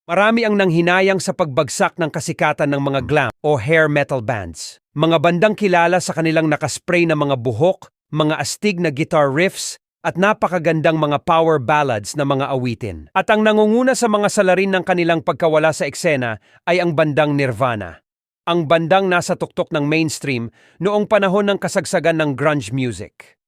Marami ang nanghinayang sa pagbagsak ng kasikatan ng mga glam o hair metal bands. Mga bandang kilala sa kanilang nakaspray na mga buhok, mga astig na guitar riffs, at napakagandang mga power ballads na mga awitin. At ang nangunguna sa mga salarin ng kanilang pagkawala sa eksena ay ang bandang Nirvana. Ang bandang nasa tuktok ng mainstream noong panahon ng kasagsagan ng grunge music.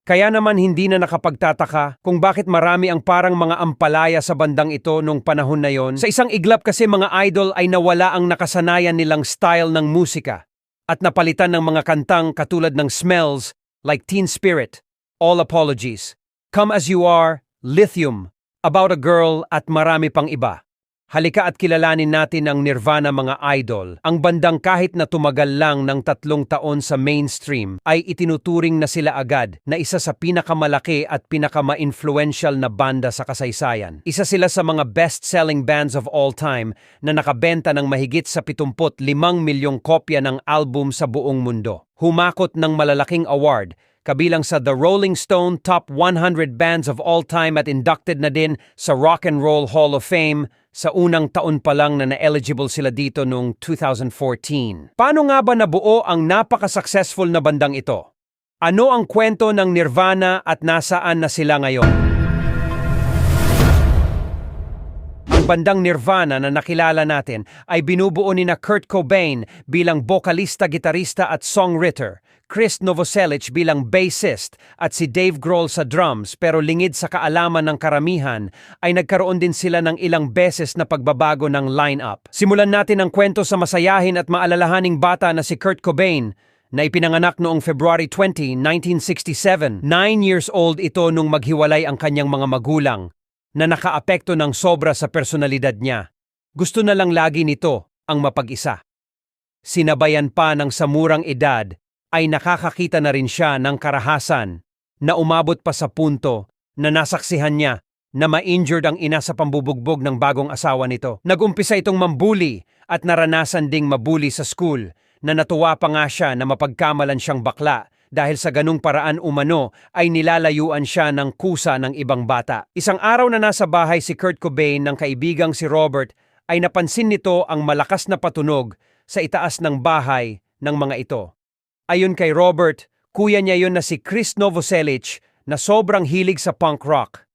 Kaya naman hindi na nakapagtataka kung bakit marami ang parang mga ampalaya sa bandang ito nung panahon na yon. Sa isang iglap kasi mga idol ay nawala ang nakasanayan nilang style ng musika at napalitan ng mga kantang katulad ng Smells, like Teen Spirit, All Apologies, Come As You Are, Lithium, About a Girl at marami pang iba. Halika at kilalanin natin ang Nirvana mga idol. Ang bandang kahit na tumagal lang ng 3 taon sa mainstream ay itinuturing na sila agad na isa sa pinakamalaki at pinakama-influential na banda sa kasaysayan. Isa sila sa mga best-selling bands of all time na nakabenta ng mahigit sa 75 milyong kopya ng album sa buong mundo. Humakot ng malalaking award kabilang sa The Rolling Stone Top 100 Bands of All Time at inducted na din sa Rock and Roll Hall of Fame sa unang taon pa lang na na-eligible sila dito noong 2014. Paano nga ba nabuo ang napaka-successful na bandang ito? Ano ang kwento ng Nirvana at nasaan na sila ngayon? Ang bandang Nirvana na nakilala natin ay binubuo ni Kurt Cobain bilang bokalista, gitarista at songwriter, Chris Novoselic bilang bassist at si Dave Grohl sa drums, pero lingid sa kaalaman ng karamihan ay nagkaroon din sila ng ilang beses na pagbabago ng lineup. Simulan natin ang kwento sa masayahin at maalalahaning bata na si Kurt Cobain na ipinanganak noong February 20, 1967. 9 years old ito nung maghiwalay ang kanyang mga magulang na nakaapekto ng sobra sa personalidad niya. Gusto na lang lagi nito ang mapag-isa. Sinabayan pa ng sa murang edad ay nakakakita na rin siya ng karahasan na umabot pa sa punto na nasaksihan niya na ma-injured ang ina sa pambubugbog ng bagong asawa nito. Nag-umpisa itong mambuli at naranasan ding mabuli sa school na natuwa pa nga siya na mapagkamalan siyang bakla dahil sa ganung paraan umano ay nilalayuan siya ng kusa ng ibang bata. Isang araw na nasa bahay si Kurt Cobain ng kaibigang si Robert ay napansin nito ang malakas na patunog sa itaas ng bahay ng mga ito. Ayon kay Robert, kuya niya yon na si Chris Novoselic na sobrang hilig sa punk rock.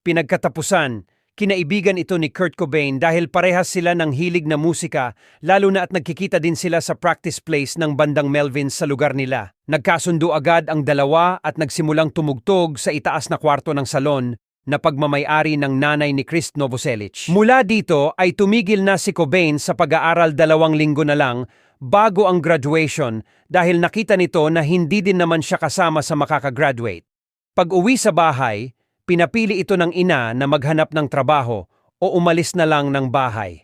Pinagkatapusan, kinaibigan ito ni Kurt Cobain dahil parehas sila ng hilig na musika, lalo na at nagkikita din sila sa practice place ng bandang Melvins sa lugar nila. Nagkasundo agad ang dalawa at nagsimulang tumugtog sa itaas na kwarto ng salon na pagmamay-ari ng nanay ni Chris Novoselic. Mula dito ay tumigil na si Cobain sa pag-aaral 2 linggo na lang bago ang graduation dahil nakita nito na hindi din naman siya kasama sa makakagraduate. Pag-uwi sa bahay, pinapili ito ng ina na maghanap ng trabaho o umalis na lang ng bahay.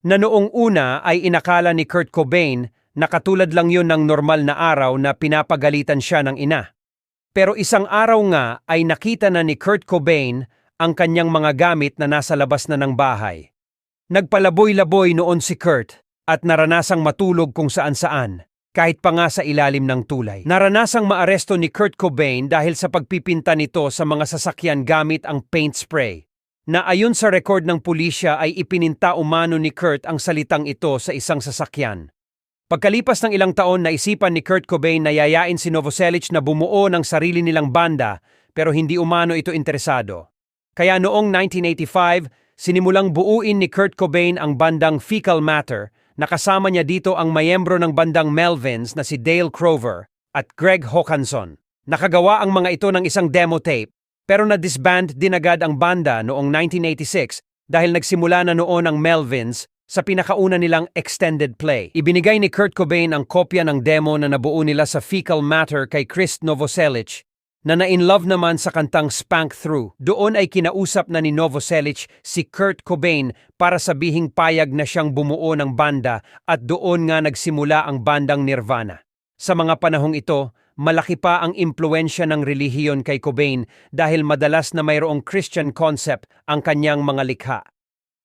Na noong una ay inakala ni Kurt Cobain na katulad lang yun ng normal na araw na pinapagalitan siya ng ina. Pero isang araw nga ay nakita na ni Kurt Cobain ang kanyang mga gamit na nasa labas na ng bahay. Nagpalaboy-laboy noon si Kurt at naranasang matulog kung saan-saan, kahit pa nga sa ilalim ng tulay. Naranasang maaresto ni Kurt Cobain dahil sa pagpipinta nito sa mga sasakyan gamit ang paint spray, na ayon sa record ng pulisya ay ipininta umano ni Kurt ang salitang ito sa isang sasakyan. Pagkalipas ng ilang taon, naisipan ni Kurt Cobain na yayain si Novoselic na bumuo ng sarili nilang banda, pero hindi umano ito interesado. Kaya noong 1985, sinimulang buuin ni Kurt Cobain ang bandang Fecal Matter. Nakasama niya dito ang mayembro ng bandang Melvins na si Dale Crover at Greg Hokanson. Nakagawa ang mga ito ng isang demo tape, pero na-disband din agad ang banda noong 1986 dahil nagsimula na noon ang Melvins sa pinakauna nilang extended play. Ibinigay ni Kurt Cobain ang kopya ng demo na nabuo nila sa Fecal Matter kay Chris Novoselic na na-in-love naman sa kantang Spank Through. Doon ay kinausap na ni Novoselic si Kurt Cobain para sabihing payag na siyang bumuo ng banda at doon nga nagsimula ang bandang Nirvana. Sa mga panahong ito, malaki pa ang impluensya ng relihiyon kay Cobain dahil madalas na mayroong Christian concept ang kanyang mga likha.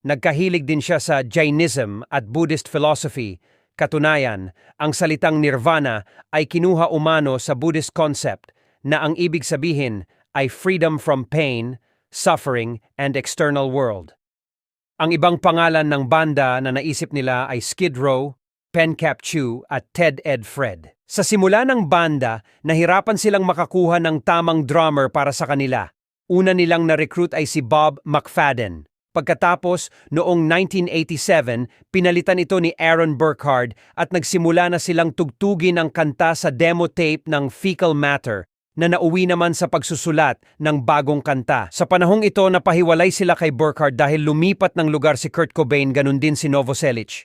Nagkahilig din siya sa Jainism at Buddhist philosophy. Katunayan, ang salitang Nirvana ay kinuha umano sa Buddhist concept na ang ibig sabihin ay freedom from pain, suffering, and external world. Ang ibang pangalan ng banda na naisip nila ay Skid Row, Pencap Chew at Ted Ed Fred. Sa simula ng banda, nahirapan silang makakuha ng tamang drummer para sa kanila. Una nilang na-recruit ay si Bob McFadden. Pagkatapos, noong 1987, pinalitan ito ni Aaron Burkhard at nagsimula na silang tugtugin ang kanta sa demo tape ng Fecal Matter na nauwi naman sa pagsusulat ng bagong kanta. Sa panahong ito, napahiwalay sila kay Burkhard dahil lumipat ng lugar si Kurt Cobain, ganun din si Novoselic.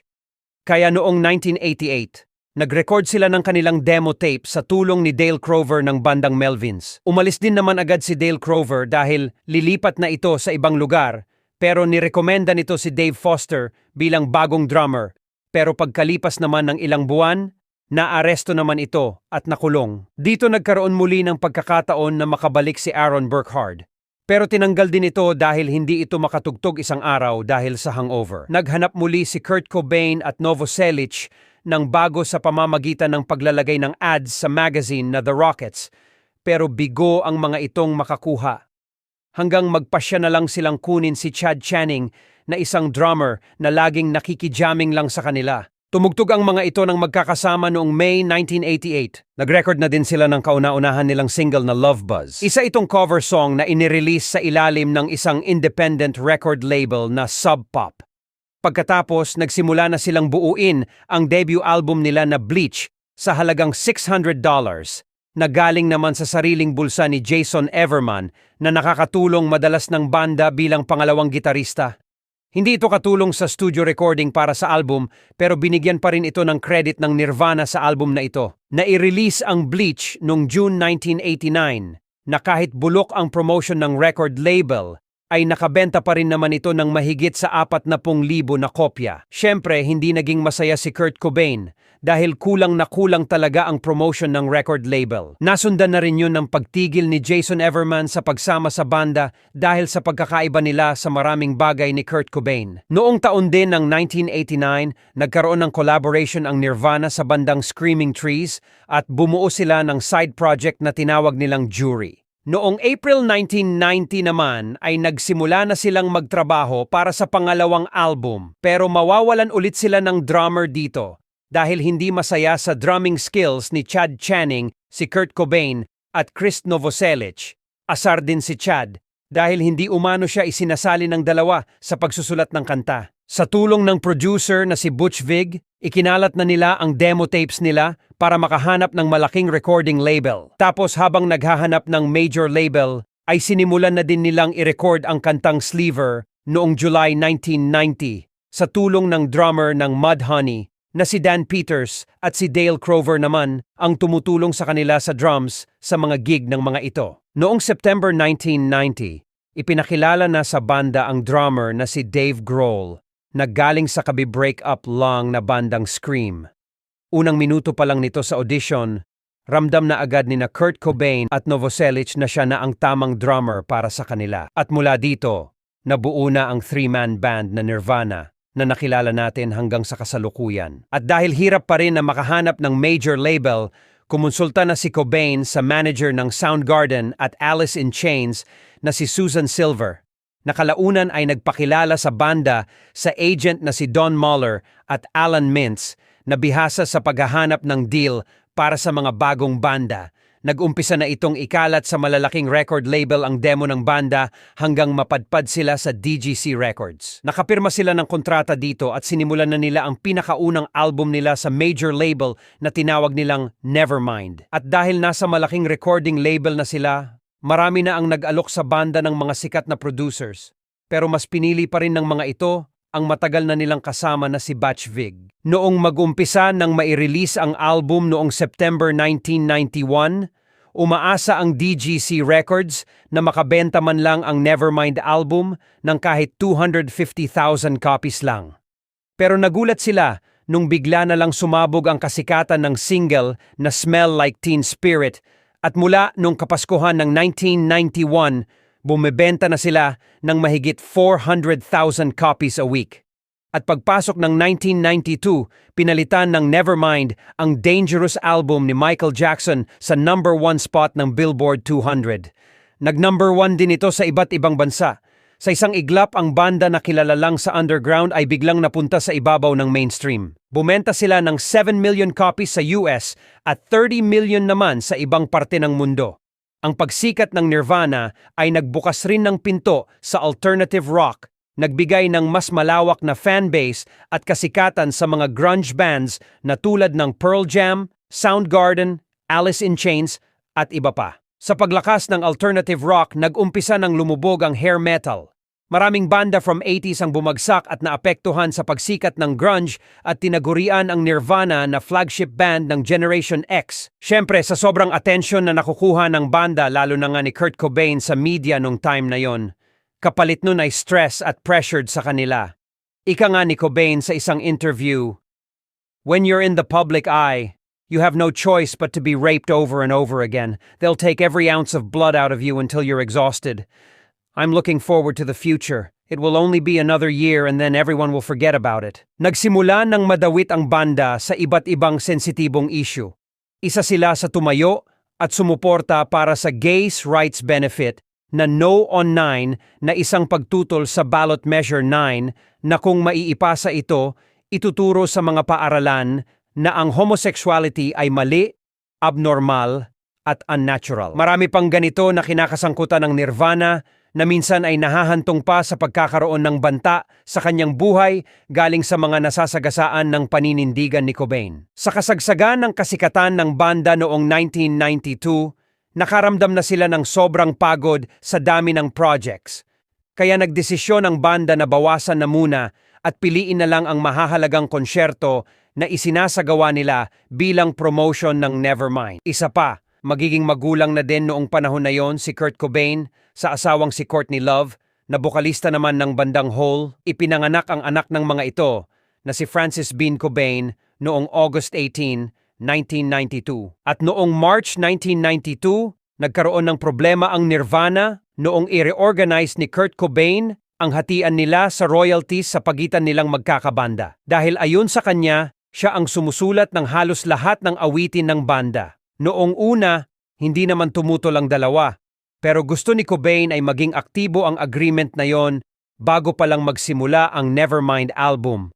Kaya noong 1988, nag-record sila ng kanilang demo tape sa tulong ni Dale Crover ng bandang Melvins. Umalis din naman agad si Dale Crover dahil lilipat na ito sa ibang lugar, pero nirekomenda nito si Dave Foster bilang bagong drummer. Pero pagkalipas naman ng ilang buwan, naaresto naman ito at nakulong. Dito nagkaroon muli ng pagkakataon na makabalik si Aaron Burkhard. Pero tinanggal din ito dahil hindi ito makatugtog isang araw dahil sa hangover. Naghanap muli si Kurt Cobain at Novoselic ng bago sa pamamagitan ng paglalagay ng ads sa magazine na The Rockets, pero bigo ang mga itong makakuha. Hanggang magpasya na lang silang kunin si Chad Channing na isang drummer na laging nakikijamming lang sa kanila. Tumugtog ang mga ito ng magkakasama noong May 1988. Nag-record na din sila ng kauna-unahan nilang single na Love Buzz. Isa itong cover song na inirelease sa ilalim ng isang independent record label na Sub Pop. Pagkatapos, nagsimula na silang buuin ang debut album nila na Bleach sa halagang $600 na galing naman sa sariling bulsa ni Jason Everman na nakakatulong madalas ng banda bilang pangalawang gitarista. Hindi ito katulong sa studio recording para sa album pero binigyan pa rin ito ng credit ng Nirvana sa album na ito. Na-i-release ang Bleach noong June 1989 na kahit bulok ang promotion ng record label, ay nakabenta pa rin naman ito ng mahigit sa 40,000 na kopya. Siyempre, hindi naging masaya si Kurt Cobain dahil kulang na kulang talaga ang promotion ng record label. Nasundan na rin yun ng pagtigil ni Jason Everman sa pagsama sa banda dahil sa pagkakaiba nila sa maraming bagay ni Kurt Cobain. Noong taon din ng 1989, nagkaroon ng collaboration ang Nirvana sa bandang Screaming Trees at bumuo sila ng side project na tinawag nilang Jury. Noong April 1990 naman ay nagsimula na silang magtrabaho para sa pangalawang album pero mawawalan ulit sila ng drummer dito dahil hindi masaya sa drumming skills ni Chad Channing, si Kurt Cobain at Chris Novoselic. Asar din si Chad dahil hindi umano siya isinasali ng dalawa sa pagsusulat ng kanta. Sa tulong ng producer na si Butch Vig, ikinalat na nila ang demo tapes nila para makahanap ng malaking recording label. Tapos habang naghahanap ng major label, ay sinimulan na din nilang i-record ang kantang Sliver noong July 1990 sa tulong ng drummer ng Mudhoney na si Dan Peters at si Dale Crover naman ang tumutulong sa kanila sa drums sa mga gig ng mga ito. Noong September 1990, ipinakilala na sa banda ang drummer na si Dave Grohl na galing sa kabi-break-up lang na bandang Scream. Unang minuto pa lang nito sa audition, ramdam na agad ni na Kurt Cobain at Novoselic na siya na ang tamang drummer para sa kanila. At mula dito, nabuo na ang three-man band na Nirvana na nakilala natin hanggang sa kasalukuyan. At dahil hirap pa rin na makahanap ng major label, kumonsulta na si Cobain sa manager ng Soundgarden at Alice in Chains na si Susan Silver. Nakalaunan ay nagpakilala sa banda sa agent na si Don Mahler at Alan Mintz na bihasa sa paghahanap ng deal para sa mga bagong banda. Nag-umpisa na itong ikalat sa malalaking record label ang demo ng banda hanggang mapadpad sila sa DGC Records. Nakapirma sila ng kontrata dito at sinimulan na nila ang pinakaunang album nila sa major label na tinawag nilang Nevermind. At dahil nasa malaking recording label na sila, marami na ang nag-alok sa banda ng mga sikat na producers. Pero mas pinili pa rin ng mga ito ang matagal na nilang kasama na si Butch Vig. Noong mag-umpisa nang mai-release ang album noong September 1991, umaasa ang DGC Records na makabenta man lang ang Nevermind album ng kahit 250,000 copies lang. Pero nagulat sila nung bigla na lang sumabog ang kasikatan ng single na Smell Like Teen Spirit at mula nung Kapaskuhan ng 1991, bumebenta na sila ng mahigit 400,000 copies a week. At pagpasok ng 1992, pinalitan ng Nevermind ang Dangerous album ni Michael Jackson sa number 1 spot ng Billboard 200. Nag-number 1 din ito sa iba't ibang bansa. Sa isang iglap, ang banda na kilala lang sa underground ay biglang napunta sa ibabaw ng mainstream. Bumenta sila ng 7 million copies sa US at 30 million naman sa ibang parte ng mundo. Ang pagsikat ng Nirvana ay nagbukas rin ng pinto sa alternative rock, nagbigay ng mas malawak na fanbase at kasikatan sa mga grunge bands na tulad ng Pearl Jam, Soundgarden, Alice in Chains at iba pa. Sa paglakas ng alternative rock, nag-umpisa ng lumubog ang hair metal. Maraming banda from 80s ang bumagsak at naapektuhan sa pagsikat ng grunge at tinagurian ang Nirvana na flagship band ng Generation X. Siyempre, sa sobrang atensyon na nakukuha ng banda lalo na nga ni Kurt Cobain sa media nung time na yon, kapalit nun ay stress at pressured sa kanila. Ika nga ni Cobain sa isang interview, "When you're in the public eye, you have no choice but to be raped over and over again. They'll take every ounce of blood out of you until you're exhausted. I'm looking forward to the future. It will only be another year and then everyone will forget about it." Nagsimula ng madawit ang banda sa iba't ibang sensitibong issue. Isa sila sa tumayo at sumuporta para sa Gays' Rights Benefit na No on 9 na isang pagtutol sa Ballot Measure 9 na kung maiipasa ito, ituturo sa mga paaralan na ang homosexuality ay mali, abnormal, at unnatural. Marami pang ganito na kinakasangkutan ng Nirvana na minsan ay nahahantong pa sa pagkakaroon ng banta sa kanyang buhay galing sa mga nasasagasaan ng paninindigan ni Cobain. Sa kasagsagan ng kasikatan ng banda noong 1992, nakaramdam na sila ng sobrang pagod sa dami ng projects. Kaya nagdesisyon ang banda na bawasan na muna at piliin na lang ang mahahalagang konsyerto na isinasagawa nila bilang promotion ng Nevermind. Isa pa, magiging magulang na din noong panahon na yon si Kurt Cobain sa asawang si Courtney Love, na bokalista naman ng bandang Hole. Ipinanganak ang anak ng mga ito na si Francis Bean Cobain noong August 18, 1992. At noong March 1992, nagkaroon ng problema ang Nirvana noong i-reorganize ni Kurt Cobain ang hatian nila sa royalties sa pagitan nilang magkakabanda. Dahil ayon sa kanya, siya ang sumusulat ng halos lahat ng awitin ng banda. Noong una, hindi naman tumutol ang dalawa, pero gusto ni Cobain ay maging aktibo ang agreement na yon bago pa lang magsimula ang Nevermind album.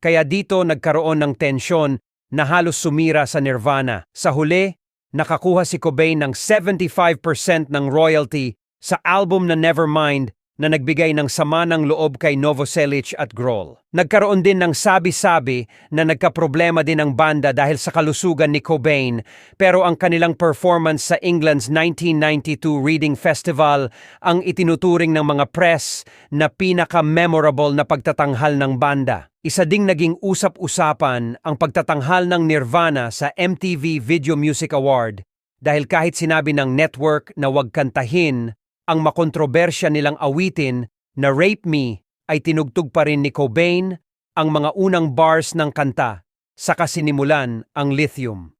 Kaya dito nagkaroon ng tensyon na halos sumira sa Nirvana. Sa huli, nakakuha si Cobain ng 75% ng royalty sa album na Nevermind na nagbigay ng sama ng loob kay Novoselic at Grohl. Nagkaroon din ng sabi-sabi na nagkaproblema din ang banda dahil sa kalusugan ni Cobain, pero ang kanilang performance sa England's 1992 Reading Festival ang itinuturing ng mga press na pinaka-memorable na pagtatanghal ng banda. Isa ding naging usap-usapan ang pagtatanghal ng Nirvana sa MTV Video Music Award dahil kahit sinabi ng network na huwag kantahin ang makontrobersya nilang awitin na Rape Me, ay tinugtog pa rin ni Cobain ang mga unang bars ng kanta, saka sinimulan ang Lithium.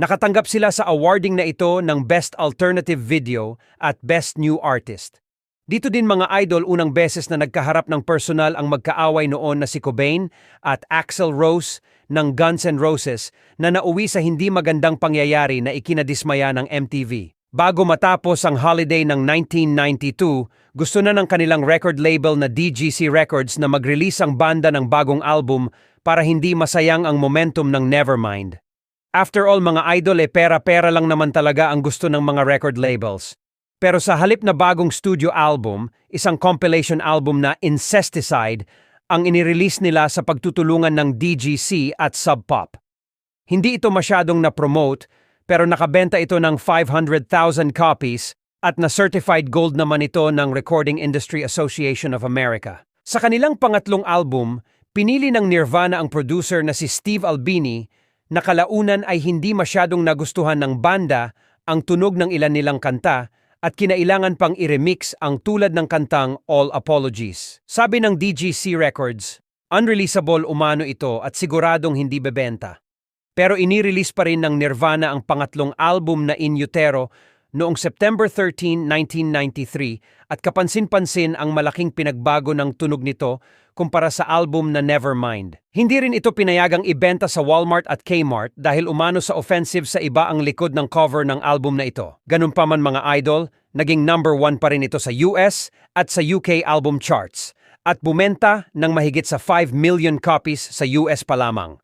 Nakatanggap sila sa awarding na ito ng Best Alternative Video at Best New Artist. Dito din mga idol unang beses na nagkaharap ng personal ang magkaaway noon na si Cobain at Axl Rose ng Guns N' Roses na nauwi sa hindi magandang pangyayari na ikinadismaya ng MTV. Bago matapos ang holiday ng 1992, gusto na ng kanilang record label na DGC Records na mag-release ang banda ng bagong album para hindi masayang ang momentum ng Nevermind. After all mga idol pera-pera lang naman talaga ang gusto ng mga record labels. Pero sa halip na bagong studio album, isang compilation album na Incesticide, ang inirelease nila sa pagtutulungan ng DGC at Sub Pop. Hindi ito masyadong na-promote, pero nakabenta ito ng 500,000 copies at na-certified gold naman ito ng Recording Industry Association of America. Sa kanilang pangatlong album, pinili ng Nirvana ang producer na si Steve Albini na kalaunan ay hindi masyadong nagustuhan ng banda ang tunog ng ilan nilang kanta at kinailangan pang i-remix ang tulad ng kantang All Apologies. Sabi ng DGC Records, unreleasable umano ito at siguradong hindi bebenta. Pero inirelease pa rin ng Nirvana ang pangatlong album na In Utero noong September 13, 1993 at kapansin-pansin ang malaking pinagbago ng tunog nito kumpara sa album na Nevermind. Hindi rin ito pinayagang ibenta sa Walmart at Kmart dahil umano sa offensive sa iba ang likod ng cover ng album na ito. Ganun pa man mga idol, naging number 1 pa rin ito sa US at sa UK album charts at bumenta ng mahigit sa 5 million copies sa US pa lamang.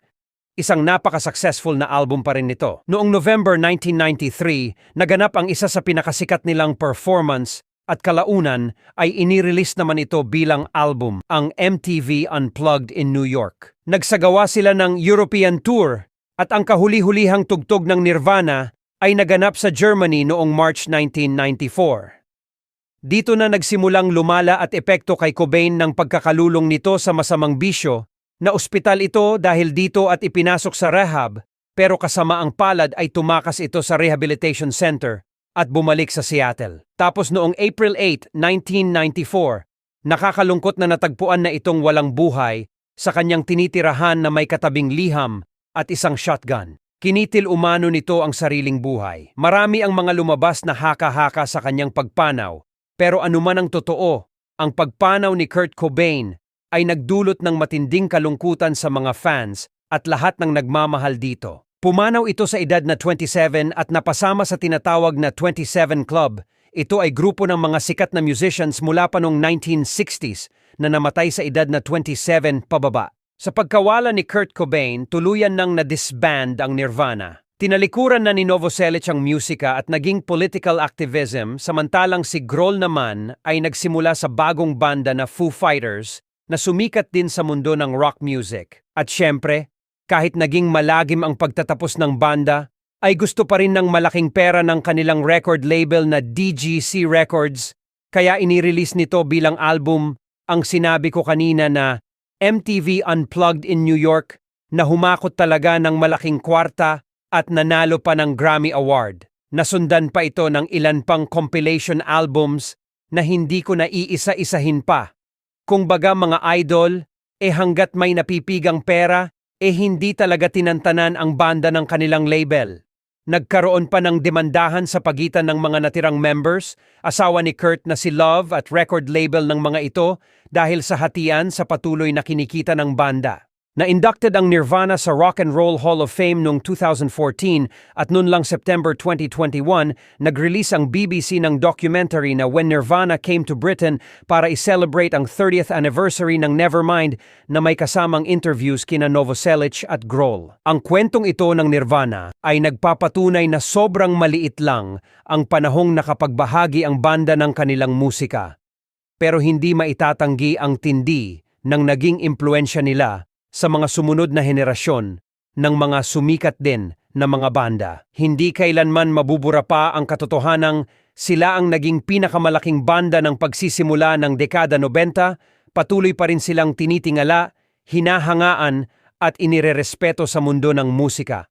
Isang napaka-successful na album pa rin nito. Noong November 1993, naganap ang isa sa pinakasikat nilang performance at kalaunan ay inirelease naman ito bilang album, ang MTV Unplugged in New York. Nagsagawa sila ng European Tour at ang kahuli-hulihang tugtog ng Nirvana ay naganap sa Germany noong March 1994. Dito na nagsimulang lumala at epekto kay Cobain ng pagkakalulong nito sa masamang bisyo. Na ospital ito dahil dito at ipinasok sa rehab, pero kasama ang palad ay tumakas ito sa rehabilitation center at bumalik sa Seattle. Tapos noong April 8, 1994, nakakalungkot na natagpuan na itong walang buhay sa kanyang tinitirahan na may katabing liham at isang shotgun. Kinitil umano nito ang sariling buhay. Marami ang mga lumabas na haka-haka sa kanyang pagpanaw, pero anuman ang totoo, ang pagpanaw ni Kurt Cobain ay nagdulot ng matinding kalungkutan sa mga fans at lahat ng nagmamahal dito. Pumanaw ito sa edad na 27 at napasama sa tinatawag na 27 Club. Ito ay grupo ng mga sikat na musicians mula pa noong 1960s na namatay sa edad na 27 pababa. Sa pagkawala ni Kurt Cobain, tuluyan nang na-disband ang Nirvana. Tinalikuran na ni Novoselic ang musika at naging political activism, samantalang si Grohl naman ay nagsimula sa bagong banda na Foo Fighters na sumikat din sa mundo ng rock music. At syempre, kahit naging malagim ang pagtatapos ng banda, ay gusto pa rin ng malaking pera ng kanilang record label na DGC Records, kaya inirelease nito bilang album ang sinabi ko kanina na MTV Unplugged in New York na humakot talaga ng malaking kwarta at nanalo pa ng Grammy Award. Nasundan pa ito ng ilan pang compilation albums na hindi ko na iisa-isahin pa. Kung baga mga idol, hanggat may napipigang pera, hindi talaga tinantanan ang banda ng kanilang label. Nagkaroon pa ng demandahan sa pagitan ng mga natirang members, asawa ni Kurt na si Love at record label ng mga ito dahil sa hatian sa patuloy na kinikita ng banda. Na-inducted ang Nirvana sa Rock and Roll Hall of Fame noong 2014 at noon lang September 2021, nag-release ang BBC ng documentary na When Nirvana Came to Britain para i-celebrate ang 30th anniversary ng Nevermind na may kasamang interviews kina Novoselic at Grohl. Ang kwentong ito ng Nirvana ay nagpapatunay na sobrang maliit lang ang panahong nakapagbahagi ang banda ng kanilang musika. Pero hindi maitatanggi ang tindi ng naging impluensya nila sa mga sumunod na henerasyon ng mga sumikat din na mga banda. Hindi kailanman mabubura pa ang katotohanang sila ang naging pinakamalaking banda ng pagsisimula ng dekada 90, patuloy pa rin silang tinitingala, hinahangaan at inirerespeto sa mundo ng musika.